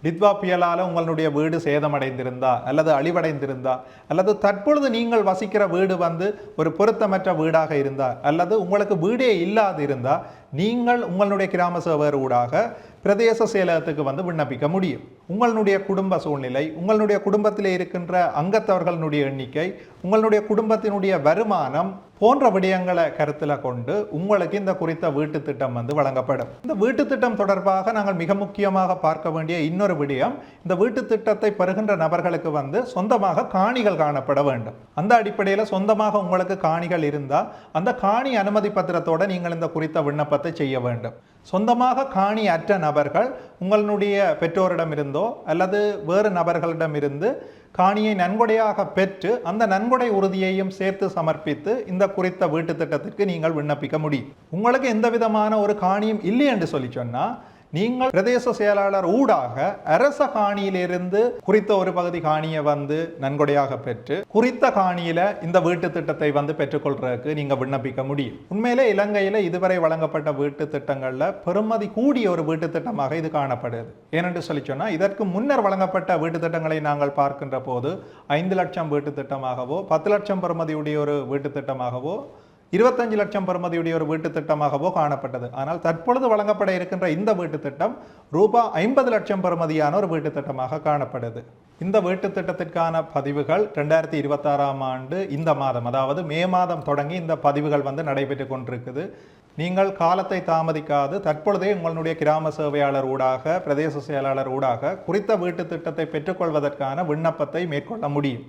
டித்வா புயலால் உங்களுடைய வீடு சேதமடைந்திருந்தா அல்லது அழிவடைந்திருந்தா அல்லது தற்பொழுது நீங்கள் வசிக்கிற வீடு ஒரு பொருத்தமற்ற வீடாக இருந்தா அல்லது உங்களுக்கு வீடே இல்லாது இருந்தா நீங்கள் உங்களுடைய கிராம சேவர் ஊடாக பிரதேச செயலகத்துக்கு விண்ணப்பிக்க முடியும். உங்களுடைய குடும்ப சூழ்நிலை, உங்களுடைய குடும்பத்தில் இருக்கின்ற அங்கத்தவர்களுடைய எண்ணிக்கை, உங்களுடைய குடும்பத்தினுடைய வருமானம் போன்ற விடயங்களை கருத்தில் கொண்டு உங்களுக்கு இந்த குறித்த வீட்டு திட்டம் வழங்கப்படும். இந்த வீட்டு திட்டம் தொடர்பாக நாங்கள் மிக முக்கியமாக பார்க்க வேண்டிய இன்னொரு விடயம், இந்த வீட்டு திட்டத்தை பெறுகின்ற நபர்களுக்கு சொந்தமாக காணிகள் காணப்பட வேண்டும். அந்த அடிப்படையில் சொந்தமாக உங்களுக்கு காணிகள் இருந்தால் அந்த காணி அனுமதி பத்திரத்தோடு நீங்கள் இந்த குறித்த விண்ணப்பத்தை செய்ய வேண்டும். சொந்தமாக காணி அற்ற நபர்கள் உங்களுடைய பெற்றோரிடமிருந்தோ அல்லது வேறு நபர்களிடமிருந்து காணியை நன்கொடையாக பெற்று அந்த நன்கொடை உறுதியையும் சேர்த்து சமர்ப்பித்து இந்த குறித்த வீட்டு திட்டத்திற்கு நீங்கள் விண்ணப்பிக்க முடியும். உங்களுக்கு எந்த விதமான ஒரு காணியும் இல்லை என்று சொல்லி சொன்னால் நீங்கள் பிரதேச செயலாளர் ஊடாக அரச காணியிலிருந்து குறித்த ஒரு பகுதி காணியை நன்கொடையாக பெற்று குறித்த காணியில இந்த வீட்டு திட்டத்தை பெற்றுக்கொள்றதுக்கு நீங்க விண்ணப்பிக்க முடியும். உண்மையிலே இலங்கையில இதுவரை வழங்கப்பட்ட வீட்டு திட்டங்கள்ல பெறுமதி கூடிய ஒரு வீட்டு திட்டமாக இது காணப்படுது. ஏனென்று சொல்லி சொன்னா இதற்கு முன்னர் வழங்கப்பட்ட வீட்டு திட்டங்களை நாங்கள் பார்க்கின்ற போது 5 லட்சம் வீட்டு திட்டமாகவோ 10 லட்சம் பெறுமதியுடைய ஒரு வீட்டு திட்டமாகவோ 25 லட்சம் பெறுமதியுடைய ஒரு வீட்டு திட்டமாகவோ காணப்பட்டது. ஆனால் தற்பொழுது வழங்கப்பட இருக்கின்ற இந்த வீட்டு திட்டம் ரூபாய் 50 லட்சம் பெறுமதியான ஒரு வீட்டு திட்டமாக காணப்படுது. இந்த வீட்டு திட்டத்திற்கான பதிவுகள் 2026ஆம் ஆண்டு இந்த மாதம், அதாவது மே மாதம் தொடங்கி இந்த பதிவுகள் நடைபெற்று கொண்டிருக்குது. நீங்கள் காலத்தை தாமதிக்காது தற்பொழுதே உங்களுடைய கிராம சேவையாளர் ஊடாக பிரதேச செயலாளர் ஊடாக குறித்த வீட்டு திட்டத்தை பெற்றுக்கொள்வதற்கான விண்ணப்பத்தை மேற்கொள்ள முடியும்.